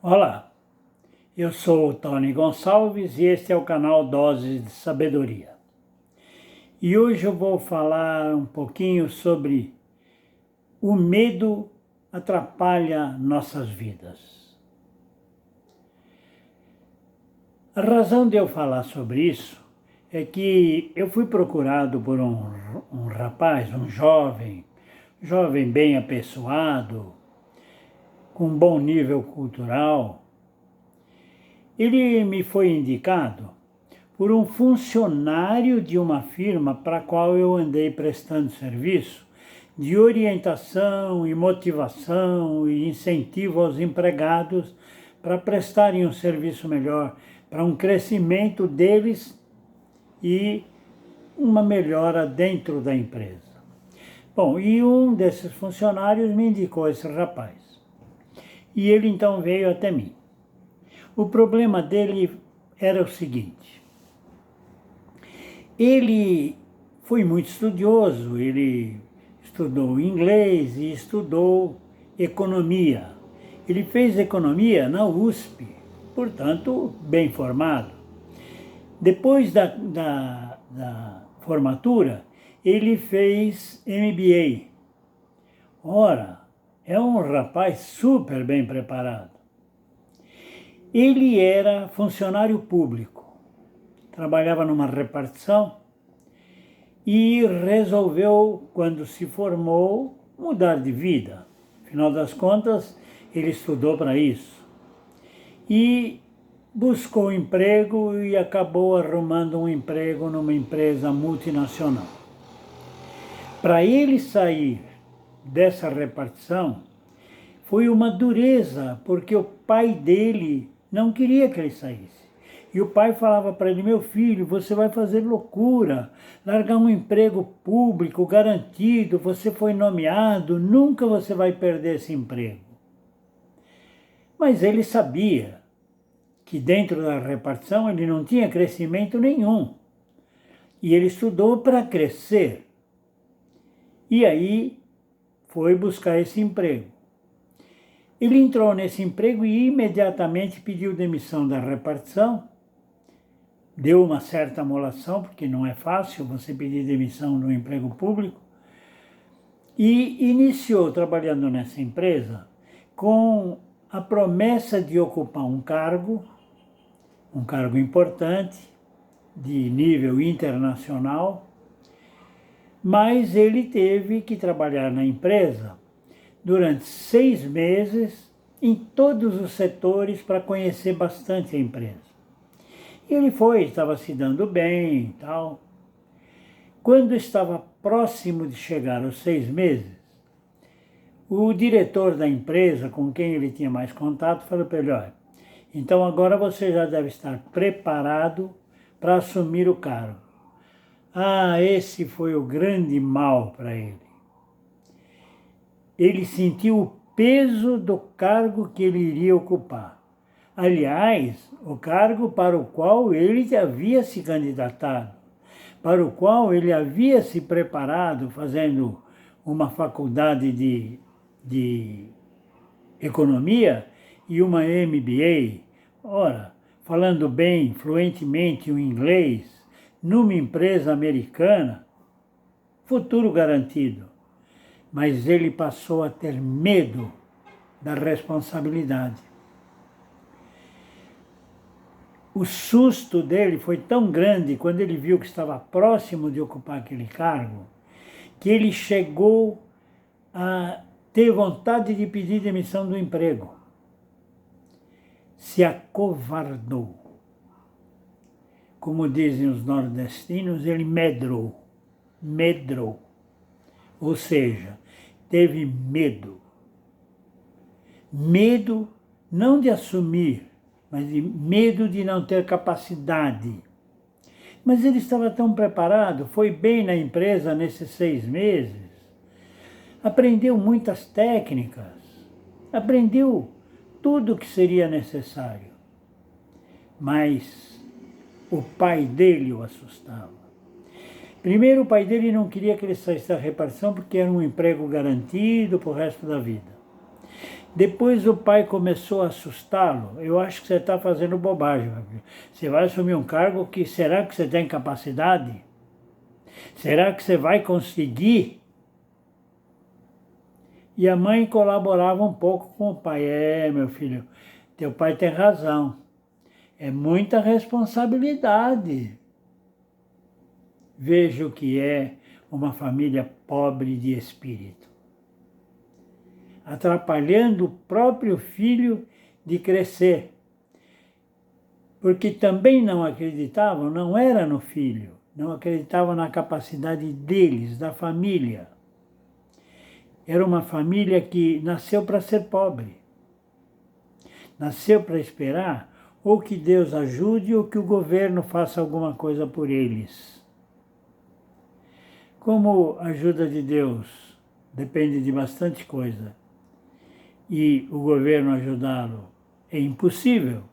Olá, eu sou o Tony Gonçalves e este é o canal Doses de Sabedoria. E hoje eu vou falar um pouquinho sobre o medo atrapalha nossas vidas. A razão de eu falar sobre isso é que eu fui procurado por um rapaz, um jovem bem apessoado, com bom nível cultural. Ele me foi indicado por um funcionário de uma firma para a qual eu andei prestando serviço de orientação e motivação e incentivo aos empregados para prestarem um serviço melhor, para um crescimento deles e uma melhora dentro da empresa. Bom, e um desses funcionários me indicou esse rapaz. E ele então veio até mim. O problema dele era o seguinte: ele foi muito estudioso, ele estudou inglês e estudou economia. Ele fez economia na USP, portanto, bem formado. Depois da formatura, ele fez MBA. Ora, é um rapaz super bem preparado. Ele era funcionário público, trabalhava numa repartição e resolveu, quando se formou, mudar de vida. Afinal das contas, ele estudou para isso. E buscou emprego e acabou arrumando um emprego numa empresa multinacional. Para ele sair dessa repartição, foi uma dureza, porque o pai dele não queria que ele saísse. E o pai falava para ele: meu filho, você vai fazer loucura, largar um emprego público garantido, você foi nomeado, nunca você vai perder esse emprego. Mas ele sabia que dentro da repartição ele não tinha crescimento nenhum. E ele estudou para crescer. E aí foi buscar esse emprego. Ele entrou nesse emprego e imediatamente pediu demissão da repartição. Deu uma certa amolação, porque não é fácil você pedir demissão no emprego público. E iniciou trabalhando nessa empresa com a promessa de ocupar um cargo importante, de nível internacional, mas ele teve que trabalhar na empresa durante 6 meses em todos os setores para conhecer bastante a empresa. E ele estava se dando bem e tal. Quando estava próximo de chegar aos 6 meses, o diretor da empresa, com quem ele tinha mais contato, falou para ele: olha, então agora você já deve estar preparado para assumir o cargo. Ah, esse foi o grande mal para ele. Ele sentiu o peso do cargo que ele iria ocupar. Aliás, o cargo para o qual ele havia se candidatado, para o qual ele havia se preparado fazendo uma faculdade de economia e uma MBA. Ora, falando bem, fluentemente o inglês, numa empresa americana, futuro garantido. Mas ele passou a ter medo da responsabilidade. O susto dele foi tão grande quando ele viu que estava próximo de ocupar aquele cargo, que ele chegou a ter vontade de pedir demissão do emprego. Se acovardou. Como dizem os nordestinos, ele medrou. Ou seja, teve medo. Medo não de assumir, mas de medo de não ter capacidade. Mas ele estava tão preparado, foi bem na empresa nesses 6 meses, aprendeu muitas técnicas, aprendeu tudo o que seria necessário. Mas o pai dele o assustava. Primeiro, o pai dele não queria que ele saísse da repartição porque era um emprego garantido para o resto da vida. Depois o pai começou a assustá-lo. Eu acho que você está fazendo bobagem, meu filho. Você vai assumir um cargo que será que você tem capacidade? Será que você vai conseguir? E a mãe colaborava um pouco com o pai. É, meu filho, teu pai tem razão. É muita responsabilidade. Veja o que é uma família pobre de espírito, atrapalhando o próprio filho de crescer, porque também não acreditavam, não era no filho, não acreditavam na capacidade deles, da família. Era uma família que nasceu para ser pobre, nasceu para esperar ou que Deus ajude ou que o governo faça alguma coisa por eles. Como a ajuda de Deus depende de bastante coisa e o governo ajudá-lo é impossível,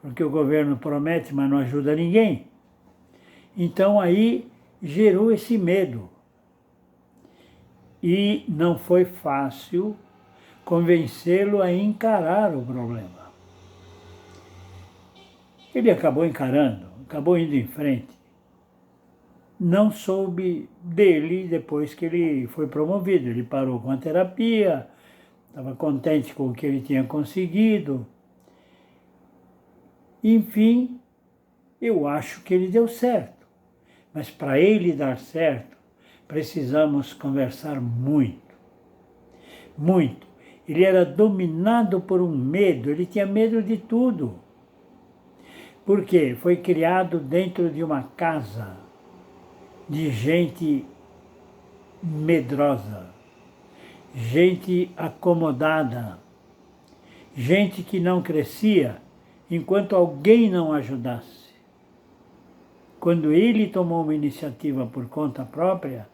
porque o governo promete, mas não ajuda ninguém. Então aí gerou esse medo. E não foi fácil convencê-lo a encarar o problema. Ele acabou encarando, acabou indo em frente. Não soube dele depois que ele foi promovido. Ele parou com a terapia, estava contente com o que ele tinha conseguido. Enfim, eu acho que ele deu certo. Mas para ele dar certo, precisamos conversar muito. Muito. Ele era dominado por um medo, ele tinha medo de tudo. Por quê? Foi criado dentro de uma casa de gente medrosa, gente acomodada, gente que não crescia enquanto alguém não ajudasse. Quando ele tomou uma iniciativa por conta própria,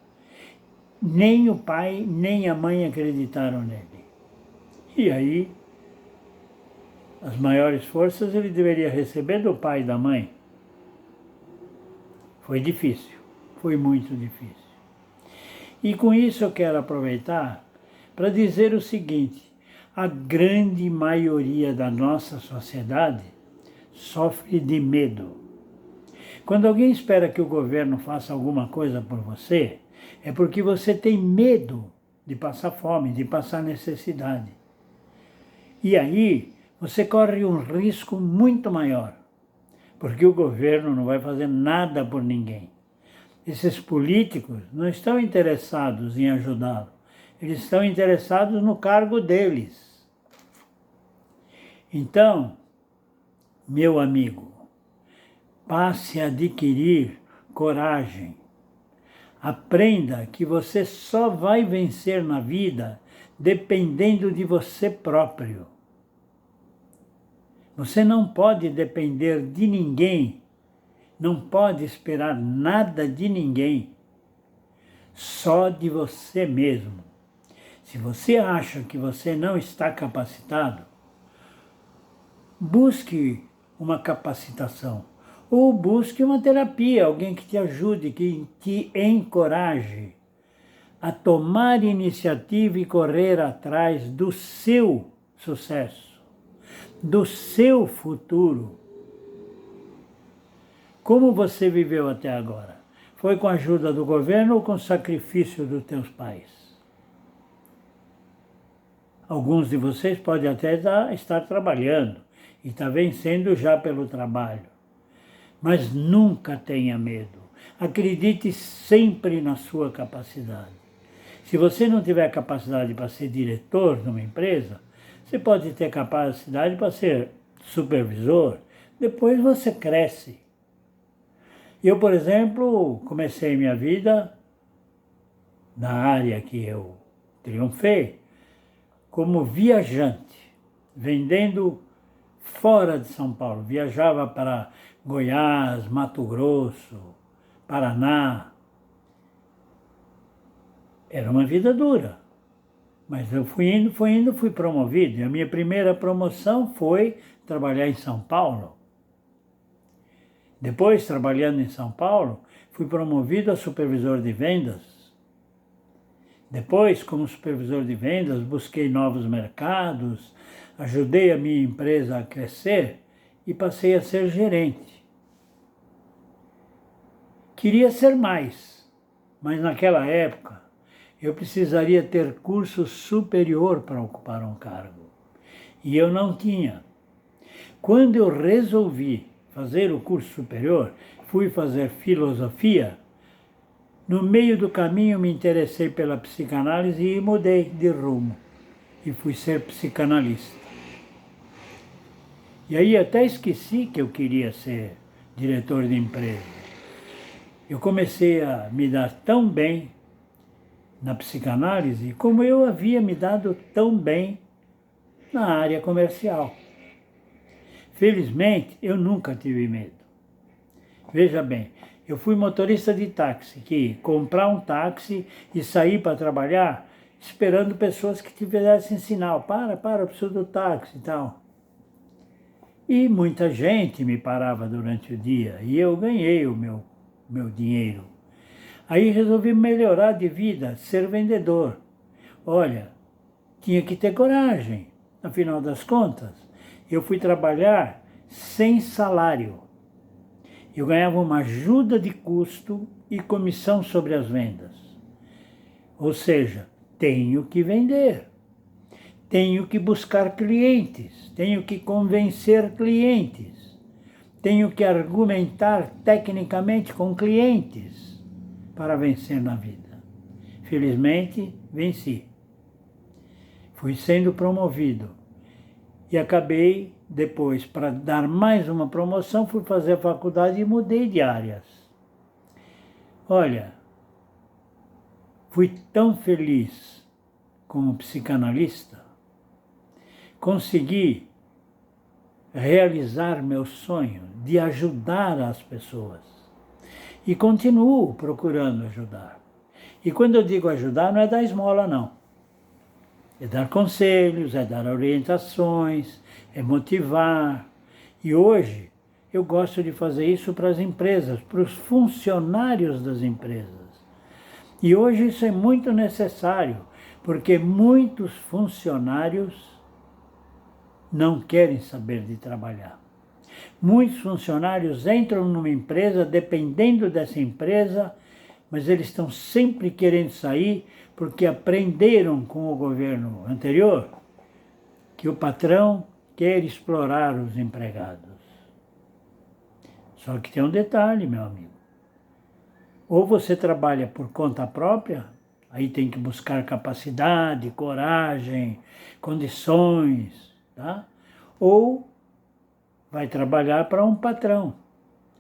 nem o pai nem a mãe acreditaram nele. E aí, as maiores forças ele deveria receber do pai e da mãe. Foi difícil, foi muito difícil. E com isso eu quero aproveitar para dizer o seguinte: a grande maioria da nossa sociedade sofre de medo. Quando alguém espera que o governo faça alguma coisa por você, é porque você tem medo de passar fome, de passar necessidade. E aí você corre um risco muito maior, porque o governo não vai fazer nada por ninguém. Esses políticos não estão interessados em ajudá-lo, eles estão interessados no cargo deles. Então, meu amigo, passe a adquirir coragem. Aprenda que você só vai vencer na vida dependendo de você próprio. Você não pode depender de ninguém, não pode esperar nada de ninguém, só de você mesmo. Se você acha que você não está capacitado, busque uma capacitação ou busque uma terapia, alguém que te ajude, que te encoraje a tomar iniciativa e correr atrás do seu sucesso, do seu futuro. Como você viveu até agora? Foi com a ajuda do governo ou com o sacrifício dos teus pais? Alguns de vocês podem até estar trabalhando e estar vencendo já pelo trabalho. Mas nunca tenha medo. Acredite sempre na sua capacidade. Se você não tiver capacidade para ser diretor de uma empresa, você pode ter capacidade para ser supervisor, depois você cresce. Eu, por exemplo, comecei minha vida na área que eu triunfei como viajante, vendendo fora de São Paulo. Viajava para Goiás, Mato Grosso, Paraná. Era uma vida dura, mas eu fui indo, fui promovido. E a minha primeira promoção foi trabalhar em São Paulo. Depois, trabalhando em São Paulo, fui promovido a supervisor de vendas. Depois, como supervisor de vendas, busquei novos mercados, ajudei a minha empresa a crescer e passei a ser gerente. Queria ser mais, mas naquela época eu precisaria ter curso superior para ocupar um cargo. E eu não tinha. Quando eu resolvi fazer o curso superior, fui fazer filosofia. No meio do caminho me interessei pela psicanálise e mudei de rumo. E fui ser psicanalista. E aí até esqueci que eu queria ser diretor de empresa. Eu comecei a me dar tão bem na psicanálise como eu havia me dado tão bem na área comercial. Felizmente, eu nunca tive medo. Veja bem, eu fui motorista de táxi, que comprar um táxi e sair para trabalhar esperando pessoas que tivessem sinal. Eu preciso do táxi e tal. E muita gente me parava durante o dia e eu ganhei o meu dinheiro. Aí resolvi melhorar de vida, ser vendedor. Olha, tinha que ter coragem, afinal das contas. Eu fui trabalhar sem salário. Eu ganhava uma ajuda de custo e comissão sobre as vendas. Ou seja, tenho que vender. Tenho que buscar clientes, tenho que convencer clientes, tenho que argumentar tecnicamente com clientes para vencer na vida. Felizmente, venci. Fui sendo promovido e acabei, depois, para dar mais uma promoção, fui fazer a faculdade e mudei de áreas. Olha, fui tão feliz como psicanalista, consegui realizar meu sonho de ajudar as pessoas. E continuo procurando ajudar. E quando eu digo ajudar, não é dar esmola, não. É dar conselhos, é dar orientações, é motivar. E hoje eu gosto de fazer isso para as empresas, para os funcionários das empresas. E hoje isso é muito necessário, porque muitos funcionários não querem saber de trabalhar. Muitos funcionários entram numa empresa dependendo dessa empresa, mas eles estão sempre querendo sair porque aprenderam com o governo anterior que o patrão quer explorar os empregados. Só que tem um detalhe, meu amigo. Ou você trabalha por conta própria, aí tem que buscar capacidade, coragem, condições, tá? Ou vai trabalhar para um patrão,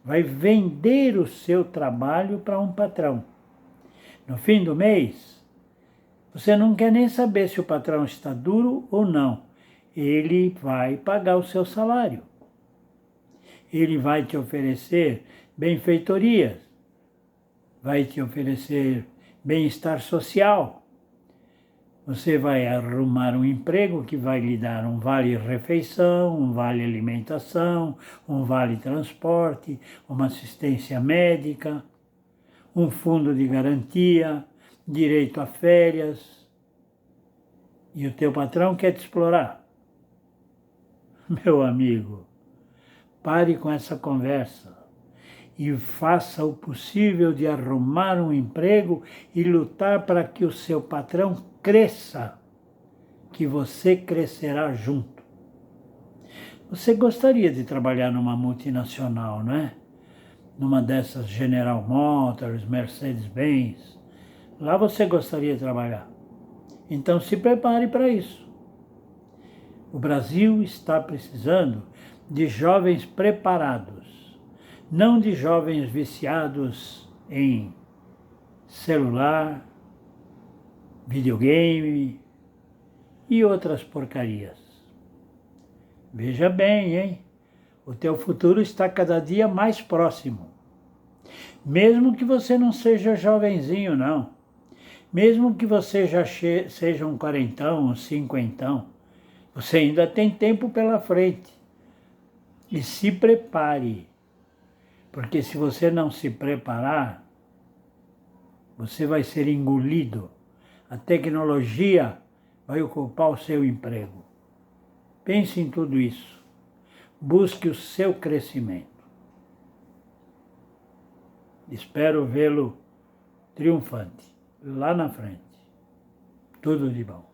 vai vender o seu trabalho para um patrão. No fim do mês, você não quer nem saber se o patrão está duro ou não. Ele vai pagar o seu salário. Ele vai te oferecer benfeitorias, vai te oferecer bem-estar social. Você vai arrumar um emprego que vai lhe dar um vale-refeição, um vale-alimentação, um vale-transporte, uma assistência médica, um fundo de garantia, direito a férias. E o teu patrão quer te explorar. Meu amigo, pare com essa conversa e faça o possível de arrumar um emprego e lutar para que o seu patrão cresça, que você crescerá junto. Você gostaria de trabalhar numa multinacional, não é? Numa dessas General Motors, Mercedes-Benz. Lá você gostaria de trabalhar. Então se prepare para isso. O Brasil está precisando de jovens preparados, não de jovens viciados em celular, videogame e outras porcarias. Veja bem, hein? O teu futuro está cada dia mais próximo. Mesmo que você não seja jovenzinho, não. Mesmo que você já seja um quarentão, um cinquentão, você ainda tem tempo pela frente. E se prepare, porque se você não se preparar, você vai ser engolido. a tecnologia vai ocupar o seu emprego. Pense em tudo isso. Busque o seu crescimento. Espero vê-lo triunfante lá na frente. Tudo de bom.